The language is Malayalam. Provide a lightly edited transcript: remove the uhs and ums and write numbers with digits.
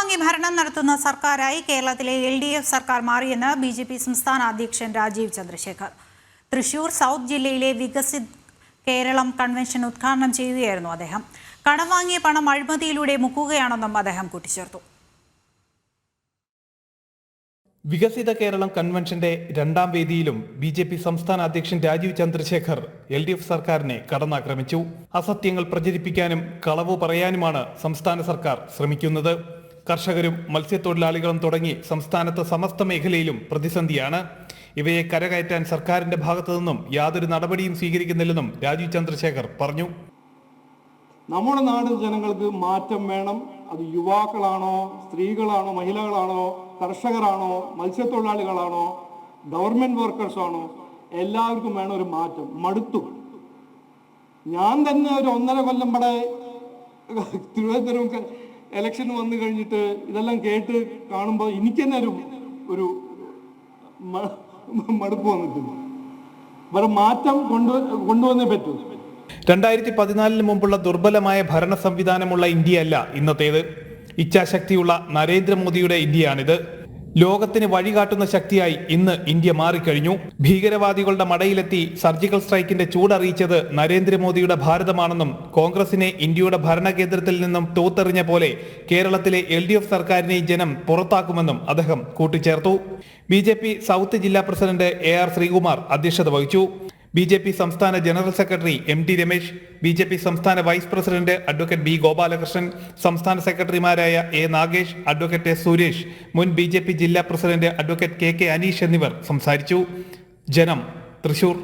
വാങ്ങി ഭരണം നടത്തുന്ന സർക്കാരായി കേരളത്തിലെ LDF സർക്കാർ മാറിയെന്ന് BJP സംസ്ഥാന അധ്യക്ഷൻ രാജീവ് ചന്ദ്രശേഖർ. തൃശൂർ സൗത്ത് ജില്ലയിലെ വികസിത് കേരളം കൺവെൻഷൻ ഉദ്ഘാടനം ചെയ്യുകയായിരുന്നു അദ്ദേഹം. കടം വാങ്ങിയ പണം അഴിമതിയിലൂടെ മുക്കുകയാണെന്നും അദ്ദേഹം കൂട്ടിച്ചേർത്തു. വികസിത കേരളം കൺവെൻഷന്റെ രണ്ടാം വേദിയിലും BJP സംസ്ഥാന അധ്യക്ഷൻ രാജീവ് ചന്ദ്രശേഖർ LDF സർക്കാരിനെ കടന്നാക്രമിച്ചു. അസത്യങ്ങൾ പ്രചരിപ്പിക്കാനും കളവ് പറയാനുമാണ് സംസ്ഥാന സർക്കാർ ശ്രമിക്കുന്നത്. കർഷകരും മത്സ്യത്തൊഴിലാളികളും തുടങ്ങി സംസ്ഥാനത്ത് സമസ്ത മേഖലയിലും പ്രതിസന്ധിയാണ്. ഇവയെ കരകയറ്റാൻ സർക്കാരിന്റെ ഭാഗത്തു നിന്നും യാതൊരു നടപടിയും സ്വീകരിക്കുന്നില്ലെന്നും രാജീവ് ചന്ദ്രശേഖർ പറഞ്ഞു. നമ്മുടെ നാട്ടിൽ ജനങ്ങൾക്ക് മാറ്റം വേണം. അത് യുവാക്കളാണോ, സ്ത്രീകളാണോ, മഹിളകളാണോ, കർഷകരാണോ, മത്സ്യത്തൊഴിലാളികളാണോ, ഗവൺമെന്റ് വർക്കേഴ്സാണോ, എല്ലാവർക്കും വേണം ഒരു മാറ്റം. മടുത്തു. ഞാൻ തന്നെ ഒരു 1.5 കൊല്ലം ഇവിടെ തിരുവനന്തപുരം ഇലക്ഷൻ വന്നു കഴിഞ്ഞിട്ട് ഇതെല്ലാം കേട്ട് കാണുമ്പോൾ എനിക്ക് തന്നെ ഒരു മടുപ്പ് വന്നിട്ടുണ്ട്. ഇവിടെ മാറ്റം കൊണ്ടുവന്നേ പറ്റൂ. 2014 മുമ്പുള്ള ദുർബലമായ ഭരണ സംവിധാനമുള്ള ഇന്ത്യയല്ല ഇന്നത്തേത്. ഇച്ഛാശക്തിയുള്ള നരേന്ദ്രമോദിയുടെ ഇന്ത്യയാണിത്. ലോകത്തിന് വഴികാട്ടുന്ന ശക്തിയായി ഇന്ന് ഇന്ത്യ മാറിക്കഴിഞ്ഞു. ഭീകരവാദികളുടെ മടയിലെത്തി സർജിക്കൽ സ്ട്രൈക്കിന്റെ ചൂടറിയിച്ചത് നരേന്ദ്രമോദിയുടെ ഭാരതമാണെന്നും കോൺഗ്രസിനെ ഇന്ത്യയുടെ ഭരണകേന്ദ്രത്തിൽ നിന്നും തൂത്തെറിഞ്ഞ പോലെ കേരളത്തിലെ LDF സർക്കാരിനെ ജനം പുറത്താക്കുമെന്നും അദ്ദേഹം കൂട്ടിച്ചേർത്തു. BJP സൗത്ത് ജില്ലാ പ്രസിഡന്റ് AR ശ്രീകുമാർ അധ്യക്ഷത വഹിച്ചു. BJP സംസ്ഥാന general secretary MT Ramesh, BJP സംസ്ഥാന vice president advocate B Gopalakrishnan, സംസ്ഥാന സെക്രട്ടറിമാരായ A Nagesh, advocate S Suresh, മുൻ BJP ജില്ലാ പ്രസിഡന്റ് അഡ്വക്കേറ്റ് KK അനീഷ് എന്നിവർ സംസാരിച്ചു. ജനം, തൃശൂർ.